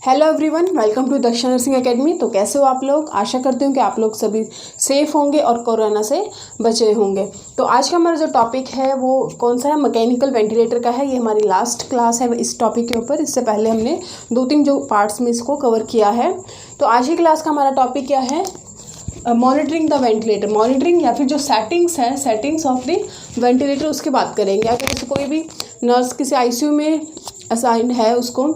Hello everyone, welcome to Daksha nursing academy. तो कैसे हो आप लोग? आशा करती हूँ कि आप लोग सभी सेफ़ होंगे और कोरोना से बचे होंगे। तो आज का हमारा जो टॉपिक है वो कौन सा है? मैकेनिकल वेंटिलेटर का है। ये हमारी लास्ट क्लास है इस टॉपिक के ऊपर। इससे पहले हमने 2-3 जो पार्ट्स में इसको कवर किया है। तो आज की क्लास का हमारा टॉपिक क्या है? Monitoring the ventilator. मॉनिटरिंग या फिर जो सेटिंग्स हैं, सेटिंग्स ऑफ द वेंटिलेटर, उसकी बात करेंगे। अगर जैसे कोई भी नर्स किसी आईसीयू में असाइंड है उसको,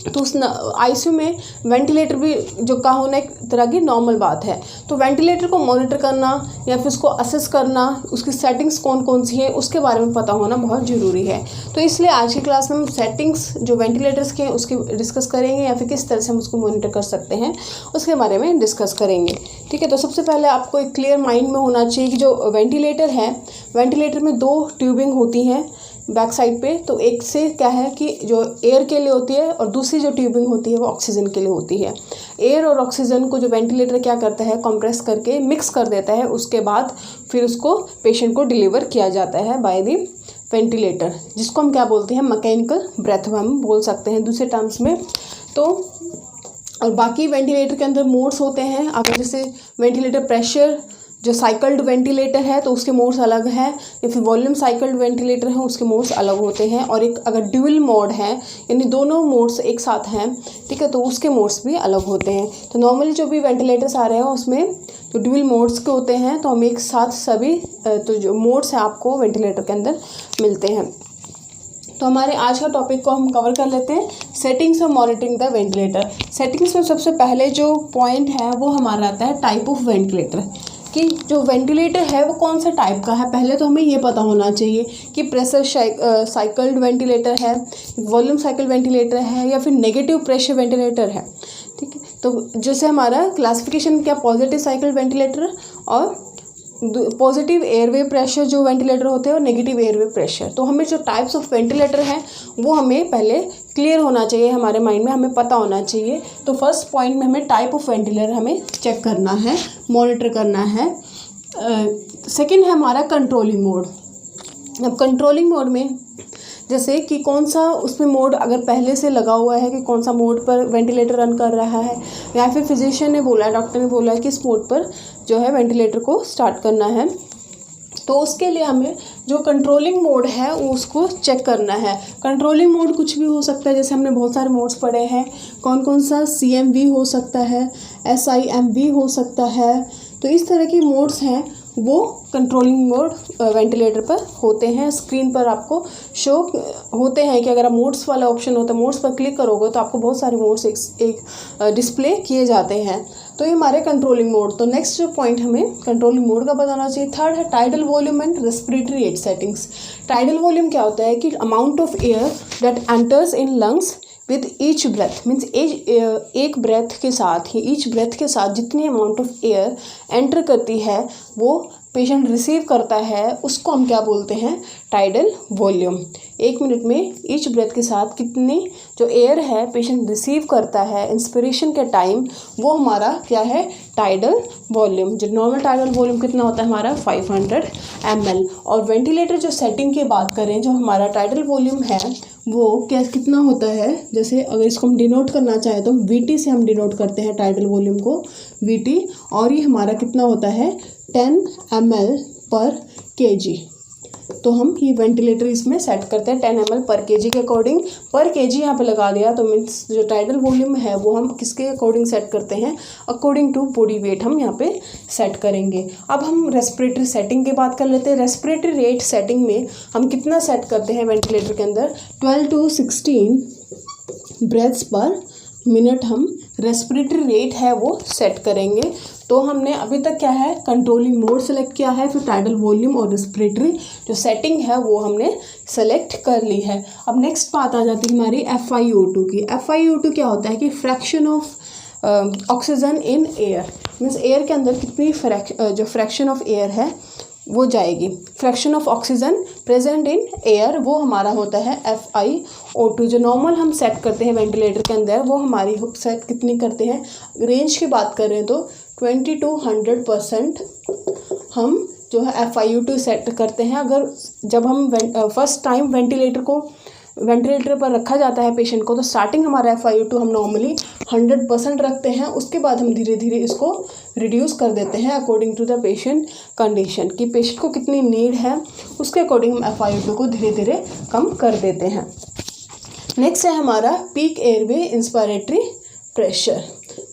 तो उस आईसीयू में वेंटिलेटर भी जो का होना एक तरह की नॉर्मल बात है। तो वेंटिलेटर को मॉनिटर करना या फिर उसको असेस करना, उसकी सेटिंग्स कौन कौन सी है उसके बारे में पता होना बहुत ज़रूरी है। तो इसलिए आज की क्लास में हम सेटिंग्स जो वेंटिलेटर्स के उसके डिस्कस करेंगे या फिर किस तरह से हम उसको मॉनिटर कर सकते हैं उसके बारे में डिस्कस करेंगे। ठीक है, तो सबसे पहले आपको एक क्लियर माइंड में होना चाहिए कि जो वेंटिलेटर है, वेंटिलेटर में 2 ट्यूबिंग होती हैं बैक साइड पे। तो एक से क्या है कि जो एयर के लिए होती है और दूसरी जो ट्यूबिंग होती है वो ऑक्सीजन के लिए होती है। एयर और ऑक्सीजन को जो वेंटिलेटर क्या करता है, कंप्रेस करके मिक्स कर देता है। उसके बाद फिर उसको पेशेंट को डिलीवर किया जाता है बाय द वेंटिलेटर, जिसको हम क्या बोलते हैं? मैकेनिकल ब्रेथ हम बोल सकते हैं दूसरे टर्म्स में। तो और बाकी वेंटिलेटर के अंदर मोड्स होते हैं। अगर जैसे वेंटिलेटर प्रेशर जो साइकल्ड वेंटिलेटर है तो उसके मोड्स अलग हैं, या फिर वॉल्यूम साइकल्ड वेंटिलेटर है उसके मोड्स अलग होते हैं। और एक अगर ड्यूल मोड है, यानी दोनों मोड्स एक साथ हैं, ठीक है, तो उसके मोड्स भी अलग होते हैं। तो नॉर्मली जो भी वेंटिलेटर्स आ रहे हैं उसमें जो ड्यूल मोड्स के होते हैं, तो हम एक साथ सभी तो जो मोड्स हैं आपको वेंटिलेटर के अंदर मिलते हैं। तो हमारे आज का टॉपिक को हम कवर कर लेते हैं, सेटिंग्स और मॉनिटरिंग द वेंटिलेटर। सेटिंग्स में सबसे पहले जो पॉइंट है वो हमारा आता है टाइप ऑफ वेंटिलेटर, कि जो वेंटिलेटर है वो कौन सा टाइप का है। पहले तो हमें ये पता होना चाहिए कि प्रेशर साइकिल्ड वेंटिलेटर है, वॉल्यूम साइकिल वेंटिलेटर है, या फिर नेगेटिव प्रेशर वेंटिलेटर है। ठीक है, तो जैसे हमारा क्लासिफिकेशन क्या, पॉजिटिव साइकिल वेंटिलेटर और पॉजिटिव एयरवे प्रेशर जो वेंटिलेटर होते हैं और नेगेटिव एयरवे प्रेशर। तो हमें जो टाइप्स ऑफ वेंटिलेटर हैं वो हमें पहले क्लियर होना चाहिए, हमारे माइंड में हमें पता होना चाहिए। तो फर्स्ट पॉइंट में हमें टाइप ऑफ वेंटिलेटर हमें चेक करना है, मॉनिटर करना है। सेकंड है हमारा कंट्रोलिंग मोड। अब कंट्रोलिंग मोड में जैसे कि कौन सा उसमें मोड अगर पहले से लगा हुआ है कि कौन सा मोड पर वेंटिलेटर रन कर रहा है, या फिर फिजिशियन ने बोला है, डॉक्टर ने बोला है कि इस मोड पर जो है वेंटिलेटर को स्टार्ट करना है, तो उसके लिए हमें जो कंट्रोलिंग मोड है उसको चेक करना है। कंट्रोलिंग मोड कुछ भी हो सकता है, जैसे हमने बहुत सारे मोड्स पढ़े हैं। कौन कौन सा? CMV हो सकता है, SIMV हो सकता है। तो इस तरह की मोड्स हैं वो कंट्रोलिंग मोड वेंटिलेटर पर होते हैं। स्क्रीन पर आपको शो होते हैं कि अगर आप मोड्स वाला ऑप्शन होता है, मोड्स पर क्लिक करोगे तो आपको बहुत सारे मोड्स एक डिस्प्ले किए जाते हैं। तो ये हमारे कंट्रोलिंग मोड। तो नेक्स्ट जो पॉइंट हमें कंट्रोलिंग मोड का बताना चाहिए। थर्ड है tidal volume and respiratory rate settings. Tidal volume क्या होता है कि amount of air that enters in lungs with each breath, means एक ब्रेथ के साथ ही, ईच ब्रेथ के साथ जितनी अमाउंट ऑफ एयर एंटर करती है वो पेशेंट रिसीव करता है, उसको हम क्या बोलते हैं? Tidal volume. 1 मिनट में ईच ब्रेथ के साथ कितनी जो एयर है पेशेंट रिसीव करता है इंस्पिरेशन के टाइम, वो हमारा क्या है? Tidal volume. जो नॉर्मल टाइडल वॉल्यूम कितना होता है हमारा? 500 ml। और वेंटिलेटर जो सेटिंग की बात करें, जो हमारा टाइडल वॉल्यूम है वो क्या कितना होता है? जैसे अगर इसको हम डिनोट करना चाहें तो VT से हम डिनोट करते हैं टाइडल वॉल्यूम को, VT। और ये हमारा कितना होता है? 10 ml पर kg। तो हम ये वेंटिलेटर इसमें सेट करते हैं 10 ml पर kg के अकॉर्डिंग। पर kg यहाँ पे लगा दिया तो मीन्स जो टाइडल वॉल्यूम है वो हम किसके अकॉर्डिंग सेट करते हैं? अकॉर्डिंग टू बॉडी वेट हम यहाँ पे सेट करेंगे। अब हम रेस्पिरेटरी सेटिंग की बात कर लेते हैं। रेस्पिरेटरी रेट सेटिंग में हम कितना सेट करते हैं वेंटिलेटर के अंदर? 12 to 16 ब्रेथ्स पर मिनट हम रेस्पिरेटरी रेट है वो सेट करेंगे। तो हमने अभी तक क्या है? कंट्रोलिंग मोड सेलेक्ट किया है, फिर टाइडल वॉल्यूम और रेस्पिरेटरी जो सेटिंग है वो हमने सेलेक्ट कर ली है। अब नेक्स्ट बात आ जाती है हमारी FiO2 की। FiO2 क्या होता है कि fraction of oxygen in air, means air के अंदर कितनी जो फ्रैक्शन ऑफ एयर है वो जाएगी। Fraction of oxygen present in air वो हमारा होता है FiO2। जो नॉर्मल हम सेट करते हैं वेंटिलेटर के अंदर वो हमारी सेट कितनी करते हैं? रेंज की बात करें तो 20 to 100% हम जो है FiO2 सेट करते हैं। अगर जब हम फर्स्ट टाइम वेंटिलेटर को वेंटिलेटर पर रखा जाता है पेशेंट को, तो स्टार्टिंग हमारा FiO2 हम नॉर्मली 100% रखते हैं। उसके बाद हम धीरे धीरे इसको रिड्यूस कर देते हैं according to the patient condition, कि पेशेंट को कितनी नीड है उसके अकॉर्डिंग हम FiO2 को धीरे धीरे कम कर देते हैं। नेक्स्ट है हमारा पीक एयरवे इंस्पायरेटरी प्रेशर।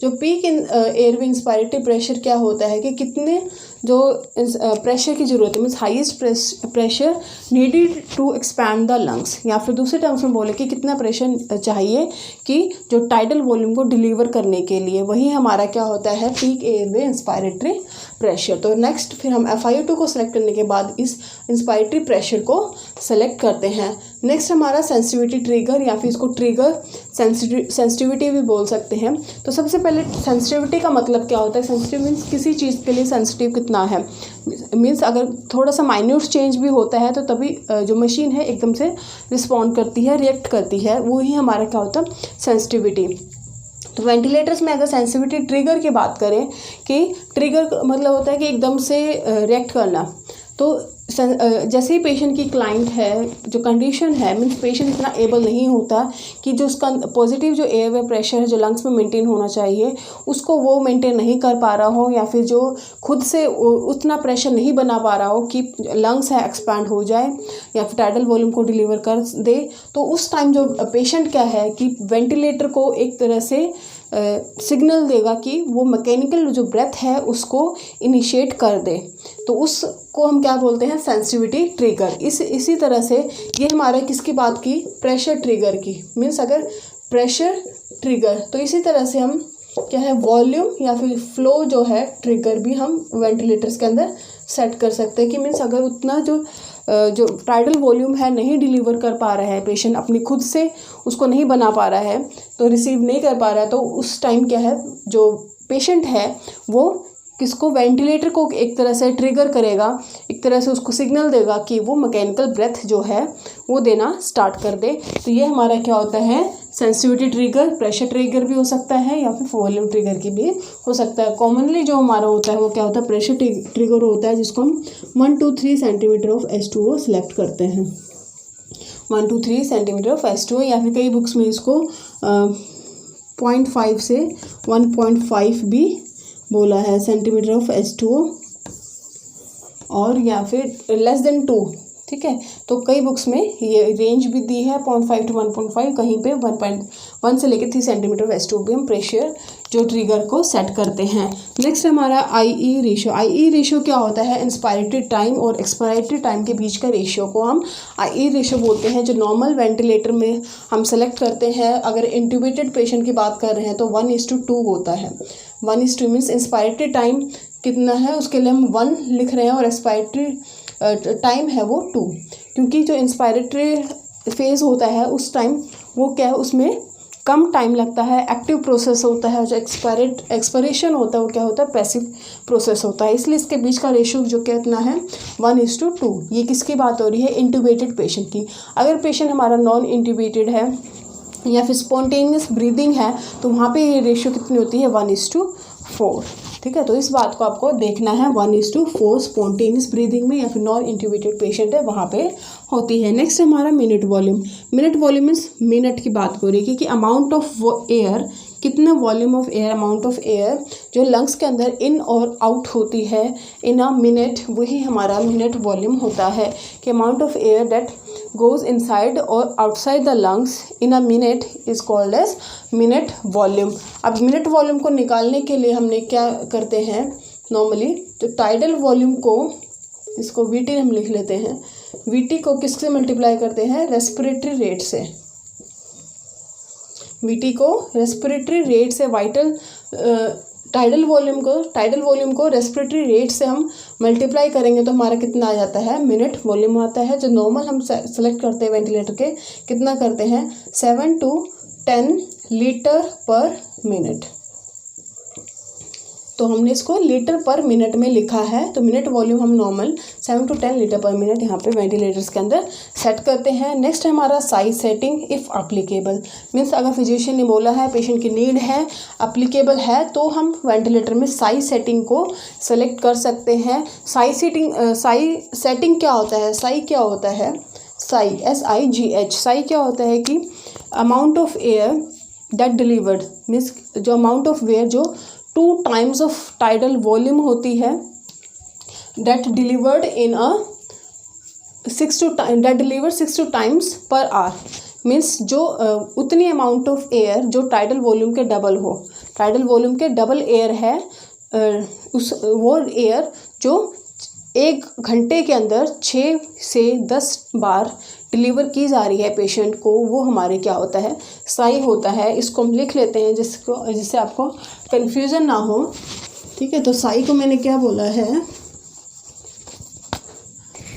जो पीक एयरवे इंस्पायरेटरी प्रेशर क्या होता है कि कितने जो प्रेशर की ज़रूरत है, means highest pressure needed to expand the lungs, या फिर दूसरे टर्म्स में बोले कि कितना प्रेशर चाहिए कि जो टाइडल वॉल्यूम को डिलीवर करने के लिए, वही हमारा क्या होता है पीक एयरवे इंस्पायरेटरी प्रेशर। तो नेक्स्ट फिर हम FiO2 को सेलेक्ट करने के बाद इस इंस्पायरेटरी प्रेशर को सेलेक्ट करते हैं। नेक्स्ट हमारा सेंसिटिविटी ट्रिगर, या फिर इसको ट्रिगर सेंसिटिविटी भी बोल सकते हैं। तो सबसे पहले सेंसिटिविटी का मतलब क्या होता है? सेंसिटिव मीन्स किसी चीज़ के लिए सेंसिटिव कितना है, मीन्स अगर थोड़ा सा माइन्यूट चेंज भी होता है तो तभी जो मशीन है एकदम से रिस्पॉन्ड करती है, रिएक्ट करती है, वो ही हमारा क्या होता है सेंसिटिविटी। तो वेंटिलेटर्स में अगर सेंसिटिविटी ट्रिगर की बात करें कि ट्रिगर मतलब होता है कि एकदम से रिएक्ट करना, तो जैसे ही पेशेंट की क्लाइंट है, जो कंडीशन है, मीन्स पेशेंट इतना एबल नहीं होता कि जो उसका पॉजिटिव जो एयरवे प्रेशर है जो लंग्स में मेंटेन होना चाहिए उसको वो मेंटेन नहीं कर पा रहा हो, या फिर जो खुद से उतना प्रेशर नहीं बना पा रहा हो कि लंग्स है एक्सपैंड हो जाए या फिर टाइडल वॉल्यूम को डिलीवर कर दे, तो उस टाइम जो पेशेंट क्या है कि वेंटिलेटर को एक तरह से सिग्नल देगा कि वो मैकेनिकल जो ब्रेथ है उसको इनिशिएट कर दे, तो उसको हम क्या बोलते हैं सेंसिटिविटी ट्रिगर। इसी तरह से ये हमारा किसकी बात की, प्रेशर ट्रिगर की, मीन्स अगर प्रेशर ट्रिगर, तो इसी तरह से हम क्या है वॉल्यूम या फिर फ्लो जो है ट्रिगर भी हम वेंटिलेटर्स के अंदर सेट कर सकते हैं, कि मीन्स अगर उतना जो टाइडल वॉल्यूम है नहीं डिलीवर कर पा रहा है पेशेंट, अपनी खुद से उसको नहीं बना पा रहा है, तो रिसीव नहीं कर पा रहा है, तो उस टाइम क्या है जो पेशेंट है वो किसको, वेंटिलेटर को एक तरह से ट्रिगर करेगा, एक तरह से उसको सिग्नल देगा कि वो मैकेनिकल ब्रेथ जो है वो देना स्टार्ट कर दे। तो ये हमारा क्या होता है सेंसिटिविटी ट्रिगर, प्रेशर ट्रिगर भी हो सकता है या फिर वॉल्यूम ट्रिगर की भी हो सकता है। कॉमनली जो हमारा होता है वो क्या होता है प्रेशर ट्रिगर होता है, जिसको हम 1 to 3 centimetre of H2O select करते हैं, 1 to 3 सेंटीमीटर ऑफ H2O, या फिर कई बुक्स में इसको 0.5 से 1.5 भी बोला है सेंटीमीटर ऑफ H2O, और या फिर लेस देन 2, ठीक है। तो कई बुक्स में ये रेंज भी दी है 0.5 to 1.5, कहीं पे 1.1 से लेकर 3 सेंटीमीटर ऑफ H2O भी हम प्रेशर जो ट्रिगर को सेट करते हैं। नेक्स्ट हमारा IE रेशियो। IE रेशियो क्या होता है, इंस्पायरेटरी टाइम और एक्सपायरेटरी टाइम के बीच का रेशियो को हम IE रेशियो बोलते हैं, जो नॉर्मल वेंटिलेटर में हम सेलेक्ट करते हैं। अगर इंट्यूबेटेड पेशेंट की बात कर रहे हैं तो 1:2 होता है। 1:2 मीन्स इंस्पायरेटरी टाइम कितना है उसके लिए हम 1 लिख रहे हैं, और एक्सपायरेटरी टाइम है वो 2, क्योंकि जो इंस्पायरेटरी फेज़ होता है उस टाइम वो क्या है उसमें कम टाइम लगता है, एक्टिव प्रोसेस होता है। जो एक्सपायरेशन होता है वो क्या होता है पैसिव प्रोसेस होता है, इसलिए इसके बीच का रेशियो जो कितना है 1:2। ये किसकी बात हो रही है, इंट्यूबेटेड पेशेंट की। अगर पेशेंट हमारा नॉन इंट्यूबेटेड है या फिर स्पॉन्टेनियस ब्रीदिंग है तो वहाँ पे ये रेशियो कितनी होती है 1:4, ठीक है। तो इस बात को आपको देखना है 1:4 स्पॉन्टेनियस ब्रीदिंग में या फिर नॉन इंट्यूबेटेड पेशेंट है वहाँ पे होती है। नेक्स्ट हमारा minute volume. Minute volume means minute की बात हो रही है कि अमाउंट ऑफ एयर, कितना volume of air, amount of air जो लंग्स के अंदर इन और आउट होती है इन अ मिनट, वही हमारा मिनट वॉल्यूम होता है। कि amount of air that goes inside और outside the lungs in a minute is called as minute volume. अब मिनट वॉल्यूम को निकालने के लिए हमने क्या करते हैं, नॉर्मली जो टाइडल वॉल्यूम को, इसको VT हम लिख लेते हैं, VT को किससे मल्टीप्लाई करते हैं, रेस्पिरेटरी रेट से। VT को रेस्पिरेटरी रेट से, वाइटल टाइडल वॉल्यूम को रेस्पिरेटरी रेट से हम मल्टीप्लाई करेंगे तो हमारा कितना आ जाता है, मिनट वॉल्यूम आता है। जो नॉर्मल हम सेलेक्ट करते हैं वेंटिलेटर के, कितना करते हैं 7 to 10 लीटर पर मिनट, तो हमने इसको लीटर पर मिनट में लिखा है। तो मिनट वॉल्यूम हम नॉर्मल 7 to 10 लीटर पर मिनट यहाँ पे वेंटिलेटर्स के अंदर सेट करते हैं। नेक्स्ट हमारा size setting if applicable, means अगर फिजिशियन ने बोला है पेशेंट की नीड है, अप्लीकेबल है, तो हम वेंटिलेटर में साइज सेटिंग को सेलेक्ट कर सकते हैं। साइज सेटिंग क्या होता है, साइज क्या होता है, साई, SIGH। साई क्या होता है कि amount of air that delivered, means जो अमाउंट ऑफ एयर जो 2 times ऑफ टाइडल वॉल्यूम होती है, that delivered in a 6 to times per hour, means जो उतनी अमाउंट ऑफ एयर जो टाइडल वॉल्यूम के डबल हो, टाइडल वॉल्यूम के डबल एयर है, वो एयर जो 1 घंटे के अंदर 6 से 10 बार डिलीवर की जा रही है पेशेंट को, वो हमारे क्या होता है, साई होता है। इसको हम लिख लेते हैं जिससे आपको कन्फ्यूज़न ना हो, ठीक है। तो साई को मैंने क्या बोला है,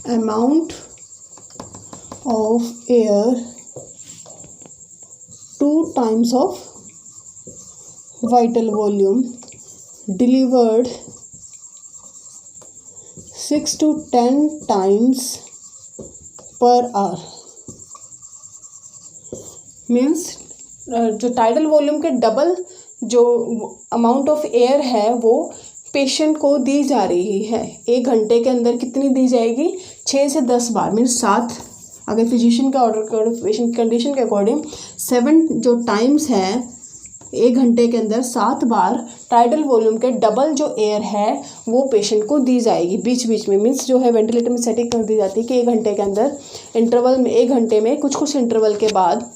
amount of air 2 times of vital volume delivered 6 to 10 times per hour, means जो टाइडल वॉल्यूम के डबल जो अमाउंट ऑफ एयर है वो पेशेंट को दी जा रही है। 1 घंटे के अंदर कितनी दी जाएगी, 6 से 10 बार, मीन्स 7, अगर फिजिशियन का ऑर्डर पेशेंट कंडीशन के अकॉर्डिंग 7 जो टाइम्स है 1 घंटे के अंदर 7 बार टाइडल वॉल्यूम के डबल जो एयर है वो पेशेंट को दी जाएगी बीच बीच में। मीन्स जो है वेंटिलेटर में सेटिंग कर दी जाती है कि 1 घंटे के अंदर इंटरवल में, 1 घंटे में कुछ इंटरवल के बाद,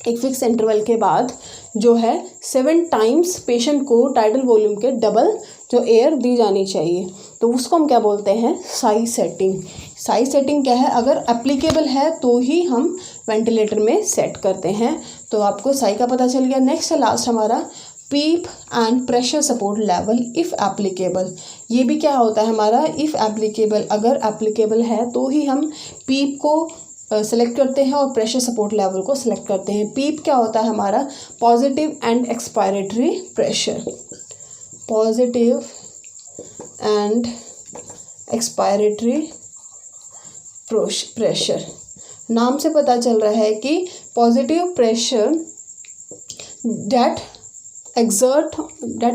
एक फिक्स इंटरवल के बाद जो है 7 टाइम्स पेशेंट को टाइडल वॉल्यूम के डबल जो एयर दी जानी चाहिए। तो उसको हम क्या बोलते हैं, साई सेटिंग। साई सेटिंग क्या है, अगर एप्लीकेबल है तो ही हम वेंटिलेटर में सेट करते हैं। तो आपको साई का पता चल गया। नेक्स्ट है लास्ट हमारा PEEP and pressure support level if applicable. ये भी क्या होता है हमारा, इफ़ एप्लीकेबल, अगर एप्लीकेबल है तो ही हम पीप को सेलेक्ट करते हैं और प्रेशर सपोर्ट लेवल को सेलेक्ट करते हैं। पीप क्या होता है हमारा, positive and expiratory pressure, positive and expiratory pressure. नाम से पता चल रहा है कि positive pressure that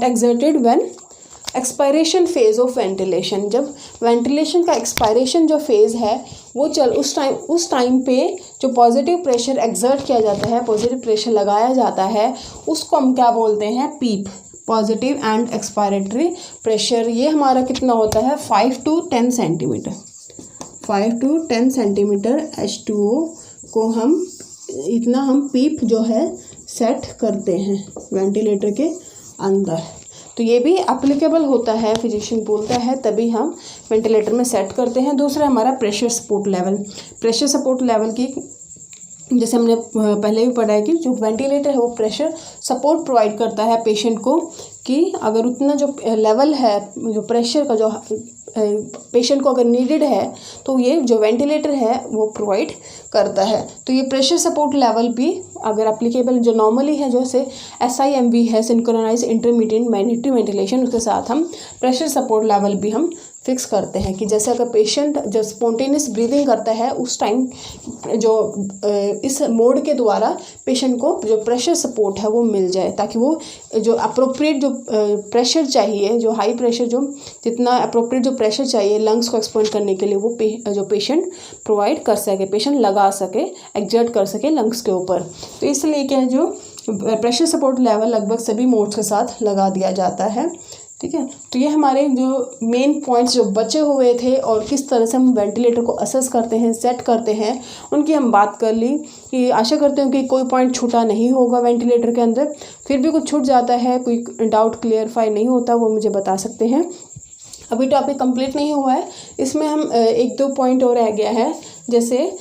exerted when expiration phase of ventilation. जब वेंटिलेशन का एक्सपायरेशन जो फेज़ है वो उस टाइम पे जो पॉजिटिव प्रेशर एक्सर्ट किया जाता है, पॉजिटिव प्रेशर लगाया जाता है, उसको हम क्या बोलते हैं, पीप, पॉजिटिव एंड एक्सपायरेटरी प्रेशर। ये हमारा कितना होता है, 5 to 10 centimetre, 5 to 10 centimetre H2O को हम इतना हम पीप जो है सेट करते हैं वेंटिलेटर के अंदर। तो ये भी एप्लीकेबल होता है, फिजिशियन बोलता है तभी हम वेंटिलेटर में सेट करते हैं। दूसरा हमारा pressure support level. Pressure support level की जैसे हमने पहले भी पढ़ा है कि जो वेंटिलेटर है वो प्रेशर सपोर्ट प्रोवाइड करता है पेशेंट को, कि अगर उतना जो लेवल है जो प्रेशर का जो पेशेंट को अगर नीडेड है तो ये जो वेंटिलेटर है वो प्रोवाइड करता है। तो ये प्रेशर सपोर्ट लेवल भी अगर एप्लीकेबल जो नॉर्मली है, जैसे SIMV है, सिंक्रोनाइज इंटरमीडिएट मैग्नेटिक वेंटिलेशन, उसके साथ हम प्रेशर सपोर्ट लेवल भी हम फिक्स करते हैं कि जैसे अगर पेशेंट जब स्पॉन्टेनियस ब्रीदिंग करता है उस टाइम जो इस मोड के द्वारा पेशेंट को जो प्रेशर सपोर्ट है वो मिल जाए, ताकि वो जो अप्रोप्रिएट जो प्रेशर चाहिए, जो हाई प्रेशर जो जितना अप्रोप्रिएट जो प्रेशर चाहिए लंग्स को एक्सपेंड करने के लिए वो जो पेशेंट प्रोवाइड कर सके, पेशेंट लगा सके, एक्सर्ट कर सके लंग्स के ऊपर। तो इसलिए क्या है, जो प्रेशर सपोर्ट लेवल लगभग सभी मोड्स के साथ लगा दिया जाता है, ठीक है। तो ये हमारे जो मेन पॉइंट्स जो बचे हुए थे और किस तरह से हम वेंटिलेटर को असेस करते हैं, सेट करते हैं, उनकी हम बात कर ली। कि आशा करते हैं कि कोई पॉइंट छूटा नहीं होगा वेंटिलेटर के अंदर। फिर भी कुछ छूट जाता है, कोई डाउट क्लियरफाई नहीं होता, वो मुझे बता सकते हैं। अभी टॉपिक कंप्लीट नहीं हुआ है, इसमें हम 1-2 पॉइंट और रह गया है। जैसे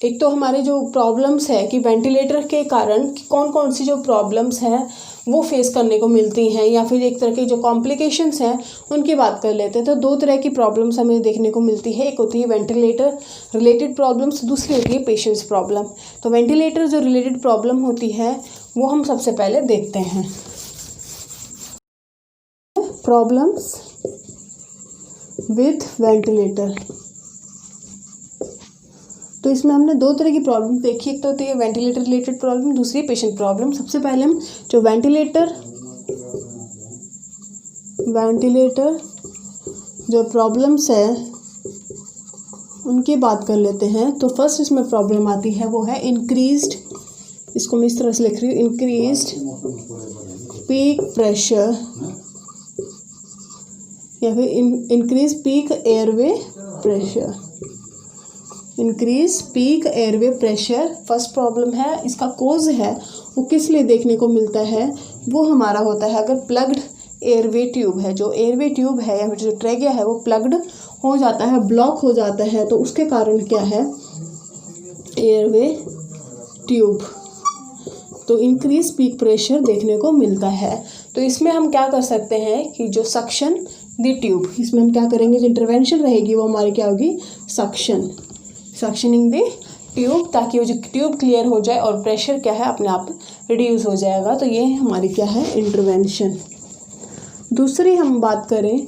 एक तो हमारे जो प्रॉब्लम्स है कि वेंटिलेटर के कारण कौन कौन सी जो प्रॉब्लम्स हैं वो फेस करने को मिलती हैं, या फिर एक तरह की जो कॉम्प्लिकेशंस हैं उनकी बात कर लेते हैं। तो 2 तरह की प्रॉब्लम्स हमें देखने को मिलती है, एक होती है वेंटिलेटर रिलेटेड प्रॉब्लम्स, दूसरी होती है पेशेंट्स प्रॉब्लम। तो वेंटिलेटर जो रिलेटेड प्रॉब्लम होती है वो हम सबसे पहले देखते हैं। Problems with ventilator. तो इसमें हमने 2 तरह की प्रॉब्लम देखी, एक तो होती है वेंटिलेटर रिलेटेड प्रॉब्लम, दूसरी पेशेंट प्रॉब्लम। सबसे पहले हम जो वेंटिलेटर जो प्रॉब्लम्स है उनकी बात कर लेते हैं। तो फर्स्ट इसमें प्रॉब्लम आती है वो है इंक्रीज्ड, इसको मैं इस तरह से लिख रही हूँ, इंक्रीज्ड पीक प्रेशर या फिर increase peak airway pressure. Increase peak airway pressure first problem है। इसका कोज है वो किस लिए देखने को मिलता है, वो हमारा होता है अगर प्लग्ड एयरवे ट्यूब है, जो एयरवे ट्यूब है या फिर जो ट्रेगिया है वो प्लग्ड हो जाता है, ब्लॉक हो जाता है, तो उसके कारण क्या है, एयरवे ट्यूब, तो इंक्रीज पीक प्रेशर देखने को मिलता है। तो इसमें हम क्या कर सकते हैं कि जो सक्शन द ट्यूब, इसमें हम क्या करेंगे, जो इंटरवेंशन रहेगी वो हमारी क्या होगी, सक्शनिंग द ट्यूब, ताकि वो जो ट्यूब क्लियर हो जाए और प्रेशर क्या है अपने आप रिड्यूस हो जाएगा। तो ये हमारी क्या है, इंटरवेंशन। दूसरी हम बात करें,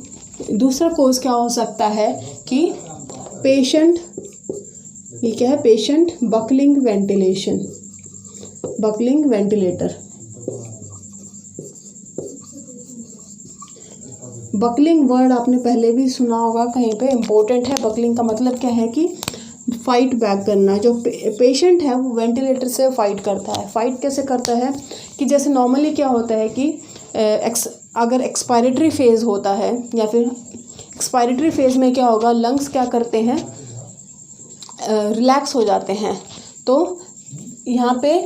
दूसरा कोज क्या हो सकता है कि पेशेंट, ये क्या है, patient buckling ventilation, buckling ventilator. Buckling word आपने पहले भी सुना होगा कहीं पे, इम्पोर्टेंट है। बकलिंग का मतलब क्या है कि फाइट बैक करना। जो पेशेंट है वो वेंटिलेटर से फाइट करता है। फाइट कैसे करता है कि जैसे नॉर्मली क्या होता है कि अगर एक्सपायरेटरी फेज़ होता है या फिर एक्सपायरेटरी फेज़ में क्या होगा, लंग्स क्या करते हैं, रिलैक्स हो जाते हैं। तो यहाँ पे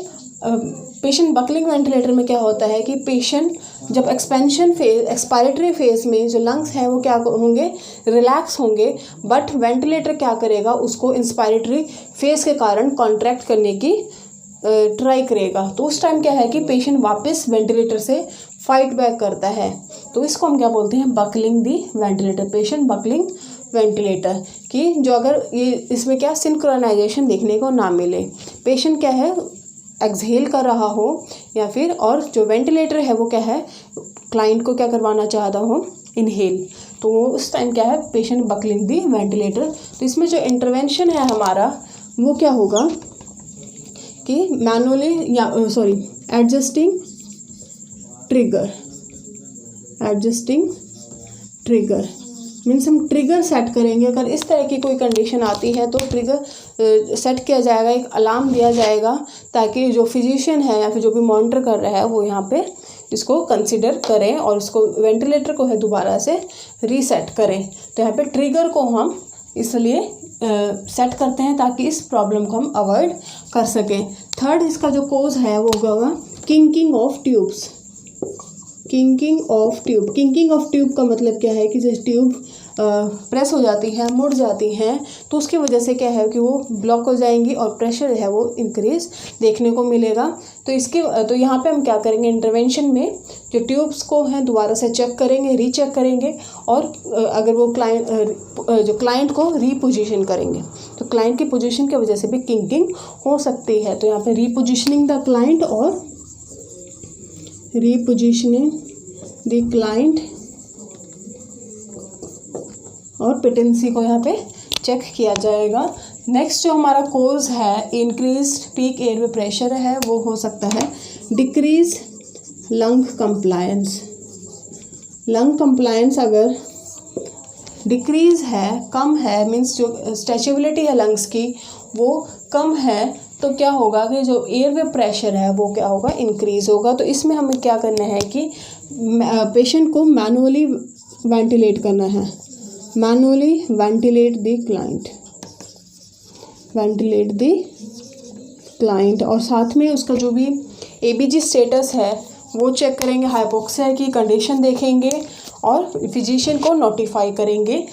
पेशेंट बकलिंग वेंटिलेटर में क्या होता है कि पेशेंट जब एक्सपेंशन फेज, एक्सपायरेटरी फेज़ में जो लंग्स हैं वो क्या होंगे, रिलैक्स होंगे, बट वेंटिलेटर क्या करेगा, उसको इंस्पायरेटरी फेज़ के कारण कॉन्ट्रैक्ट करने की ट्राई करेगा। तो उस टाइम क्या है कि पेशेंट वापस वेंटिलेटर से फाइट बैक करता है। तो इसको हम क्या बोलते हैं, बकलिंग दी वेंटिलेटर, पेशेंट बकलिंग वेंटिलेटर कि जो अगर ये इसमें क्या सिंक्रोनाइजेशन देखने को ना मिले, पेशेंट क्या है एक्सहेल कर रहा हो या फिर, और जो वेंटिलेटर है वो क्या है क्लाइंट को क्या करवाना चाहता हो, इनहेल, तो उस टाइम क्या है पेशेंट बकलिंग दी वेंटिलेटर। तो इसमें जो इंटरवेंशन है हमारा वो क्या होगा कि मैनुअली या एडजस्टिंग ट्रिगर मीन्स हम ट्रिगर सेट करेंगे। अगर इस तरह की कोई कंडीशन आती है तो ट्रिगर सेट किया जाएगा, एक अलार्म दिया जाएगा, ताकि जो फिजिशियन है या फिर जो भी मॉनिटर कर रहा है वो यहाँ पे इसको कंसिडर करें और उसको वेंटिलेटर को है दोबारा से रीसेट करें। तो यहाँ पे ट्रिगर को हम इसलिए सेट करते हैं ताकि इस प्रॉब्लम को हम अवॉइड कर सकें। थर्ड इसका जो कोज है वो होगा किंकिंग ऑफ ट्यूब्स। किंकिंग ऑफ ट्यूब का मतलब क्या है कि जैसे ट्यूब प्रेस हो जाती है, मुड़ जाती हैं, तो उसकी वजह से क्या है कि वो ब्लॉक हो जाएंगी और प्रेशर है वो इंक्रीज देखने को मिलेगा। तो यहाँ पे हम क्या करेंगे, इंटरवेंशन में जो ट्यूब्स को हैं दोबारा से चेक करेंगे, रीचेक करेंगे, और अगर वो क्लाइंट को रीपोजिशन करेंगे, तो क्लाइंट की पोजीशन की वजह से भी किंकिंग हो सकती है। तो यहाँ पे रीपोजिशनिंग द क्लाइंट और रीपोजिशनिंग द क्लाइंट और पेटेंसी को यहाँ पे चेक किया जाएगा। नेक्स्ट जो हमारा कोज है इंक्रीज्ड पीक एयरवे प्रेशर है, वो हो सकता है decrease lung compliance. Lung compliance अगर डिक्रीज है, कम है, मीन्स जो स्ट्रेचेबिलिटी है लंग्स की वो कम है, तो क्या होगा कि जो एयरवे प्रेशर है वो क्या होगा, इंक्रीज होगा। तो इसमें हमें क्या करना है कि पेशेंट को मैनुअली वेंटिलेट करना है, मैनुअली वेंटिलेट द क्लाइंट, और साथ में उसका जो भी एबीजी स्टेटस है वो चेक करेंगे, हाइपोक्सिया की कंडीशन देखेंगे और फिजिशियन को नोटिफाई करेंगे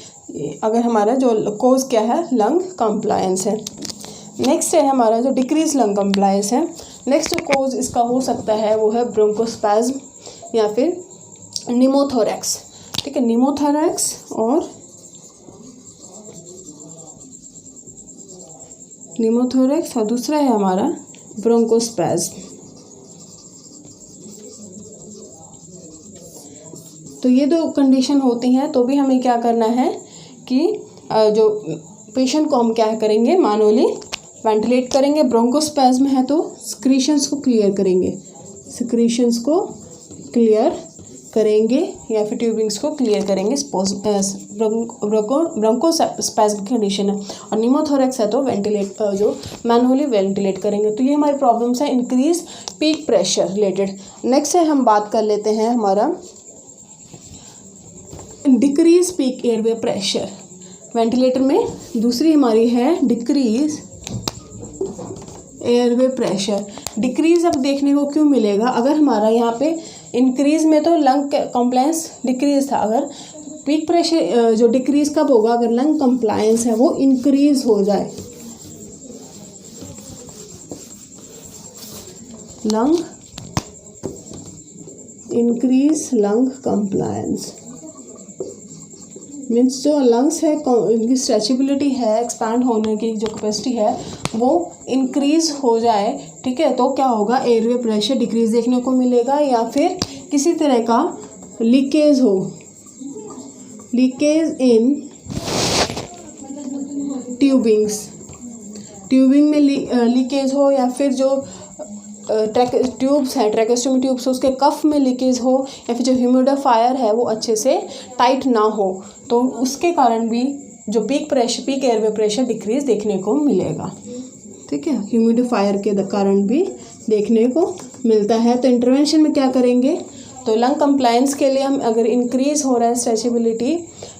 अगर हमारा जो कोज क्या है, लंग कंप्लायंस है। नेक्स्ट है हमारा जो डिक्रीज लंग कंप्लायंस है। नेक्स्ट जो कोज इसका हो सकता है वो है ब्रोंकोस्पैज्म या फिर निमोथोरैक्स। ठीक है, निमोथोरैक्स और दूसरा है हमारा ब्रोंकोस्पैज्म। तो ये दो कंडीशन होती हैं, तो भी हमें क्या करना है कि जो पेशेंट को हम क्या करेंगे, मैनुअली वेंटिलेट करेंगे। ब्रोंकोस्पैज्म है तो सिक्रीशंस को क्लियर करेंगे या फिर ट्यूबिंग्स को क्लियर करेंगे। ब्रोंकोस्पैज्म कंडीशन है और निमोथोरैक्स है तो वेंटिलेट जो मैनुअली वेंटिलेट करेंगे। तो ये हमारी प्रॉब्लम्स है increase peak pressure related. Next है हम बात कर लेते हैं हमारा decrease peak airway pressure ventilator में। दूसरी हमारी है डिक्रीज एयरवे प्रेशर। डिक्रीज अब देखने को क्यों मिलेगा, अगर हमारा यहाँ पे इंक्रीज में तो लंग कंप्लायंस डिक्रीज था, अगर पीक प्रेशर जो डिक्रीज कब होगा, अगर लंग कंप्लायंस है वो इंक्रीज हो जाए। Lung increase lung compliance means जो लंग्स है इनकी स्ट्रेचेबिलिटी है, एक्सपैंड होने की जो कैपेसिटी है वो इंक्रीज हो जाए, ठीक है, तो क्या होगा, एयरवे प्रेशर डिक्रीज देखने को मिलेगा। या फिर किसी तरह का लीकेज हो, लीकेज इन ट्यूबिंग में लीकेज हो, या फिर जो ट्यूब्स हैं ट्रैकेस्टोमी ट्यूब्स उसके कफ में लीकेज हो, या फिर जो ह्यूमिडिफायर है वो अच्छे से टाइट ना हो, तो उसके कारण भी जो पीक एयरवे प्रेशर डिक्रीज देखने को मिलेगा। ठीक है, ह्यूमिडिफायर के कारण भी देखने को मिलता है। तो इंटरवेंशन में क्या करेंगे, तो लंग कंप्लायंस के लिए हम अगर इंक्रीज हो रहा है स्ट्रेचेबिलिटी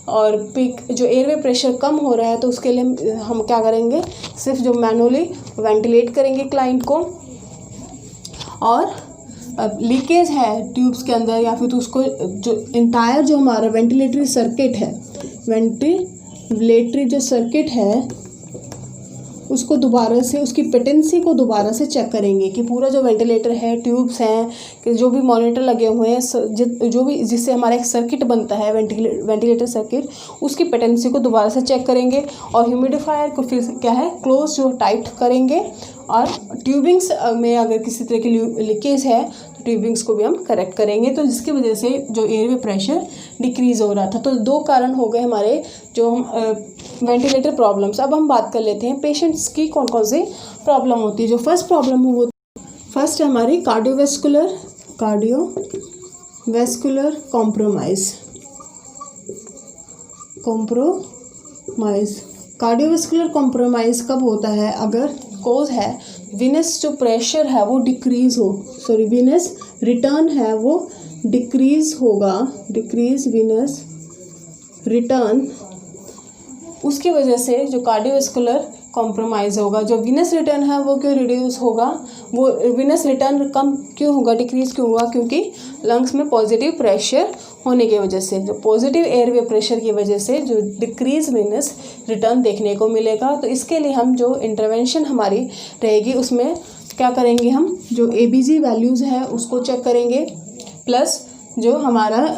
और पीक जो एयरवे प्रेशर कम हो रहा है तो उसके लिए हम क्या करेंगे, सिर्फ जो मैनुअली वेंटिलेट करेंगे क्लाइंट को। और लीकेज है ट्यूब्स के अंदर या फिर तो उसको जो इंटायर जो हमारा वेंटिलेटरी सर्किट है, वेंटिलेटरी जो सर्किट है उसको दोबारा से उसकी पेटेंसी को दोबारा से चेक करेंगे कि पूरा जो वेंटिलेटर है, ट्यूब्स हैं, कि जो भी मॉनिटर लगे हुए हैं, जो भी जिससे हमारा एक सर्किट बनता है वेंटिलेटर सर्किट, उसकी पेटेंसी को दोबारा से चेक करेंगे। और ह्यूमिडिफायर को फिर क्या है क्लोज जो टाइट करेंगे। और ट्यूबिंग्स में अगर किसी तरह की लीकेज है तो ट्यूबिंग्स को भी हम करेक्ट करेंगे, तो जिसकी वजह से जो एयरवे प्रेशर डिक्रीज हो रहा था। तो दो कारण हो गए हमारे जो वेंटिलेटर प्रॉब्लम्स। अब हम बात कर लेते हैं पेशेंट्स की कौन कौन सी प्रॉब्लम होती है। जो फर्स्ट प्रॉब्लम वो फर्स्ट है हमारी कार्डियोवैस्कुलर कार्डियोवैस्कुलर कॉम्प्रोमाइज़ कब होता है, अगर कोज है विनस जो प्रेशर है वो डिक्रीज हो, विनस रिटर्न है वो डिक्रीज होगा, डिक्रीज विनस रिटर्न, उसकी वजह से जो कार्डियोवैस्कुलर कॉम्प्रोमाइज़ होगा। जो विनस रिटर्न है वो क्यों रिड्यूस होगा, वो विनस रिटर्न कम क्यों होगा, डिक्रीज क्यों हुआ, क्योंकि लंग्स में पॉजिटिव प्रेशर होने की वजह से, जो पॉजिटिव एयरवे प्रेशर की वजह से जो डिक्रीज विनस रिटर्न देखने को मिलेगा। तो इसके लिए हम जो इंटरवेंशन हमारी रहेगी उसमें क्या करेंगे, हम जो ABG वैल्यूज़ है उसको चेक करेंगे, प्लस जो हमारा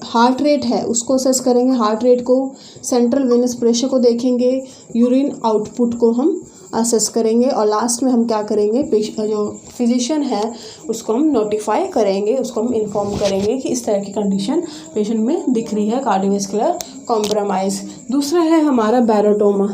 हार्ट रेट है उसको असेस करेंगे, हार्ट रेट को, सेंट्रल वेनस प्रेशर को देखेंगे, यूरिन आउटपुट को हम असेस करेंगे, और लास्ट में हम क्या करेंगे, जो फिजिशियन है उसको हम नोटिफाई करेंगे, उसको हम इन्फॉर्म करेंगे कि इस तरह की कंडीशन पेशेंट में दिख रही है, कार्डियोवैस्कुलर कॉम्प्रोमाइज़। दूसरा है हमारा बैरोट्रोमा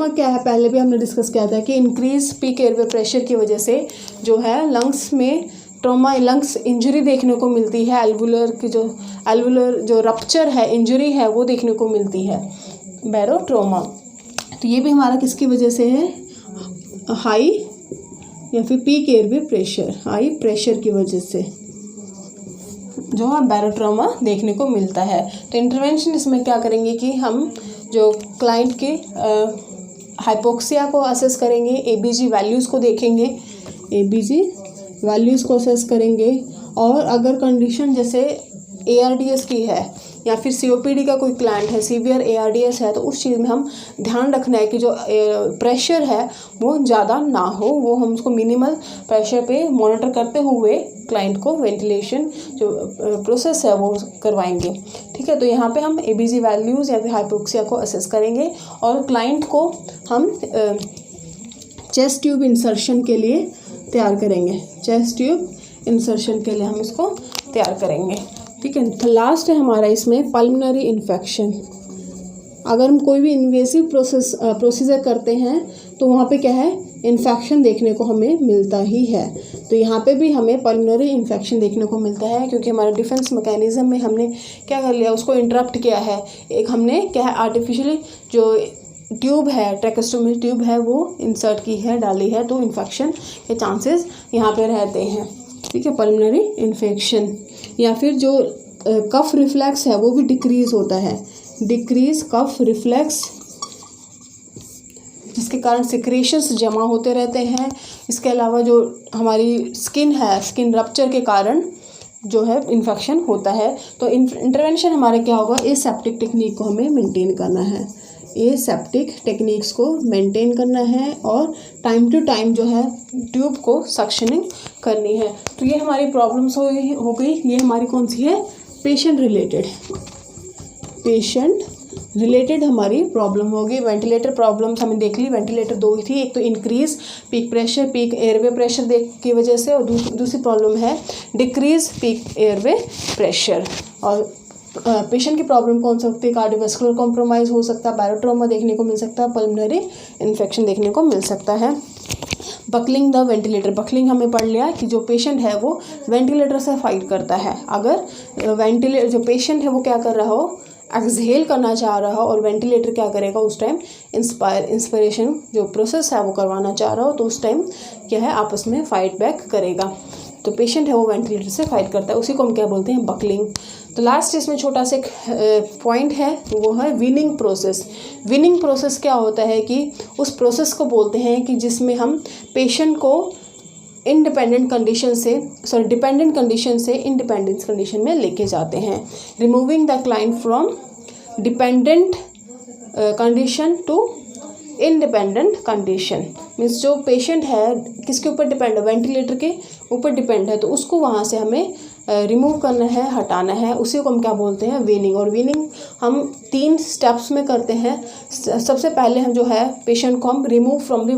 क्या है, पहले भी हमने डिस्कस किया था कि इंक्रीज पीक एयरवे प्रेशर की वजह से जो है लंग्स में ट्रॉमा, लंग्स इंजरी देखने को मिलती है, एल्वुलर जो रप्चर है, इंजरी है वो देखने को मिलती है, बैरोट्रोमा। तो ये भी हमारा किसकी वजह से है, हाई या फिर peak airway pressure, high pressure की वजह से जो है बैरोट्रोमा देखने को मिलता है। तो इंटरवेंशन इसमें क्या करेंगे कि हम जो क्लाइंट के हाइपोक्सिया को असेस करेंगे, ABG वैल्यूज़ को देखेंगे, ABG वैल्यूज़ को असेस करेंगे, और अगर कंडीशन जैसे ARDS की है या फिर COPD का कोई क्लाइंट है, सीवियर ARDS है, तो उस चीज़ में हम ध्यान रखना है कि जो प्रेशर है वो ज़्यादा ना हो, वो हम उसको मिनिमल प्रेशर पे मॉनिटर करते हुए क्लाइंट को वेंटिलेशन जो प्रोसेस है वो करवाएंगे। ठीक है, तो यहाँ पे हम ABG वैल्यूज़ या फिर हाइपोक्सिया को असेस करेंगे, और क्लाइंट को हम चेस्ट ट्यूब इंसर्शन के लिए तैयार करेंगे, चेस्ट ट्यूब इंसर्शन के लिए हम इसको तैयार करेंगे। ठीक है, तो लास्ट है हमारा इसमें पल्मोनरी इन्फेक्शन। अगर हम कोई भी इन्वेसिव प्रोसीजर करते हैं तो वहाँ पे क्या है, इन्फेक्शन देखने को हमें मिलता ही है। तो यहाँ पे भी हमें पल्मोनरी इन्फेक्शन देखने को मिलता है, क्योंकि हमारे डिफेंस मैकेनिज्म में हमने क्या कर लिया, उसको इंटरप्ट किया है। एक हमने क्या है, आर्टिफिशियली जो ट्यूब है, ट्रैकेस्टोमी ट्यूब है, वो इंसर्ट की है, डाली है, तो इन्फेक्शन के चांसेस यहाँ पे रहते हैं। ठीक है, पल्मोनरी इन्फेक्शन। या फिर जो कफ रिफ्लेक्स है वो भी डिक्रीज़ होता है, डिक्रीज कफ रिफ्लेक्स, जिसके कारण सिक्रेशंस जमा होते रहते हैं। इसके अलावा जो हमारी स्किन है, स्किन रप्चर के कारण जो है इन्फेक्शन होता है। तो इंटरवेंशन हमारा क्या होगा, एसेप्टिक टेक्निक को हमें मेंटेन करना है, एसेप्टिक टेक्निक्स को मेंटेन करना है, और टाइम टू टाइम जो है ट्यूब को सक्शनिंग करनी है। तो ये हमारी प्रॉब्लम्स हो गई। ये हमारी कौन सी है, पेशेंट रिलेटेड हमारी प्रॉब्लम होगी। वेंटिलेटर प्रॉब्लम्स हमने देख ली, वेंटिलेटर दो ही थी, एक तो increase peak pressure, peak airway pressure की वजह से, और दूसरी प्रॉब्लम है डिक्रीज पीक एयरवे प्रेशर। और पेशेंट की प्रॉब्लम कौन सा होती है, कार्डियोवास्कुलर कॉम्प्रोमाइज़ हो सकता है, बायोट्रोमा देखने को मिल सकता है, पल्मोनरी इन्फेक्शन देखने को मिल सकता है। बकलिंग द वेंटिलेटर, बकलिंग हमें पढ़ लिया कि जो पेशेंट है वो वेंटिलेटर से फाइट करता है। अगर जो पेशेंट है वो क्या कर रहा हो, एक्सहेल करना चाह रहा हो, और वेंटिलेटर क्या करेगा उस टाइम, इंस्पिरेशन जो प्रोसेस है वो करवाना चाह रहा हो, तो उस टाइम क्या है, आपस में फाइट बैक करेगा। तो पेशेंट है वो वेंटिलेटर से फाइट करता है, उसी को हम क्या बोलते हैं, बकलिंग। तो लास्ट इसमें छोटा सा एक पॉइंट है, वो है वीनिंग प्रोसेस। वीनिंग प्रोसेस क्या होता है कि उस प्रोसेस को बोलते हैं कि जिसमें हम पेशेंट को डिपेंडेंट कंडीशन से इंडिपेंडेंस कंडीशन में लेके जाते हैं। Removing the client from dependent condition to independent condition, means जो पेशेंट है किसके ऊपर डिपेंड है, वेंटिलेटर के ऊपर डिपेंड है, तो उसको वहाँ से हमें रिमूव करना है, हटाना है, उसी को हम क्या बोलते हैं, वीनिंग। और वीनिंग हम 3 स्टेप्स में करते हैं। सबसे पहले हम जो है पेशेंट को हम रिमूव फ्रॉम द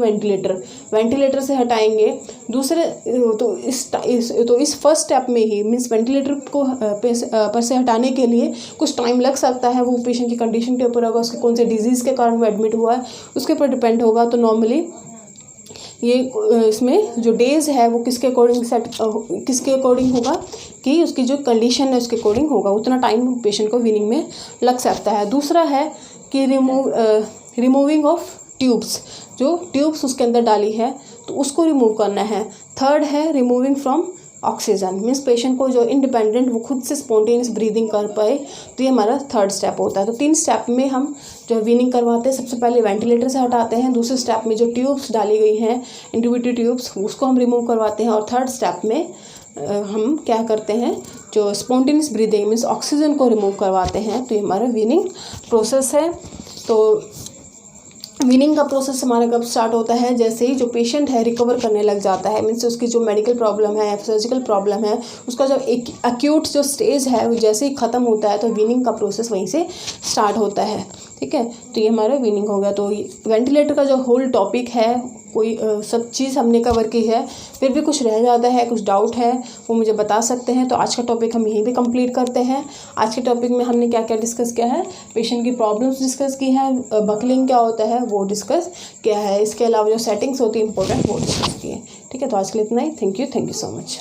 वेंटिलेटर से हटाएंगे। दूसरे तो इस फर्स्ट स्टेप में ही, मीन्स वेंटिलेटर को पर से हटाने के लिए कुछ टाइम लग सकता है, वो पेशेंट की कंडीशन के ऊपर होगा, उसके कौन से डिजीज़ के कारण वो एडमिट हुआ है उसके ऊपर डिपेंड होगा। तो नॉर्मली ये इसमें जो डेज़ है वो किसके अकॉर्डिंग होगा कि उसकी जो कंडीशन है उसके अकॉर्डिंग होगा, उतना टाइम पेशेंट को वीनिंग में लग सकता है। दूसरा है कि रिमूविंग ऑफ ट्यूब्स, जो ट्यूब्स उसके अंदर डाली है तो उसको रिमूव करना है। थर्ड है removing from oxygen, means patient को जो इंडिपेंडेंट वो खुद से स्पॉन्टेनियस ब्रीदिंग कर पाए, तो ये हमारा थर्ड स्टेप होता है। तो 3 स्टेप में हम जो वीनिंग करवाते हैं, सबसे पहले वेंटिलेटर से हटाते हैं, दूसरे स्टेप में जो ट्यूब्स डाली गई हैं इंट्यूबेटिव ट्यूब्स उसको हम रिमूव करवाते हैं, और थर्ड स्टेप में हम क्या करते हैं, जो स्पॉन्टेनियस ब्रीदिंग मीन्स ऑक्सीजन को रिमूव करवाते हैं। तो ये हमारा वीनिंग प्रोसेस है। तो वीनिंग का प्रोसेस हमारा कब स्टार्ट होता है, जैसे ही जो पेशेंट है रिकवर करने लग जाता है, मीन्स उसकी जो मेडिकल प्रॉब्लम है, सर्जिकल प्रॉब्लम है, उसका जो एक एक्यूट जो स्टेज है वो जैसे ही ख़त्म होता है तो वीनिंग का प्रोसेस वहीं से स्टार्ट होता है। ठीक है, तो ये हमारा वीनिंग हो गया। तो वेंटिलेटर का जो होल टॉपिक है, कोई सब चीज़ हमने कवर की है, फिर भी कुछ रह जाता है, कुछ डाउट है वो मुझे बता सकते हैं। तो आज का टॉपिक हम यहीं पे कंप्लीट करते हैं। आज के टॉपिक में हमने क्या क्या डिस्कस किया है, पेशेंट की प्रॉब्लम्स डिस्कस की है, बकलिंग क्या होता है वो डिस्कस किया है, इसके अलावा जो सेटिंग्स होती है इंपॉर्टेंट वो डिस्कस की है। ठीक है, तो आज के लिए इतना ही। Thank you so much.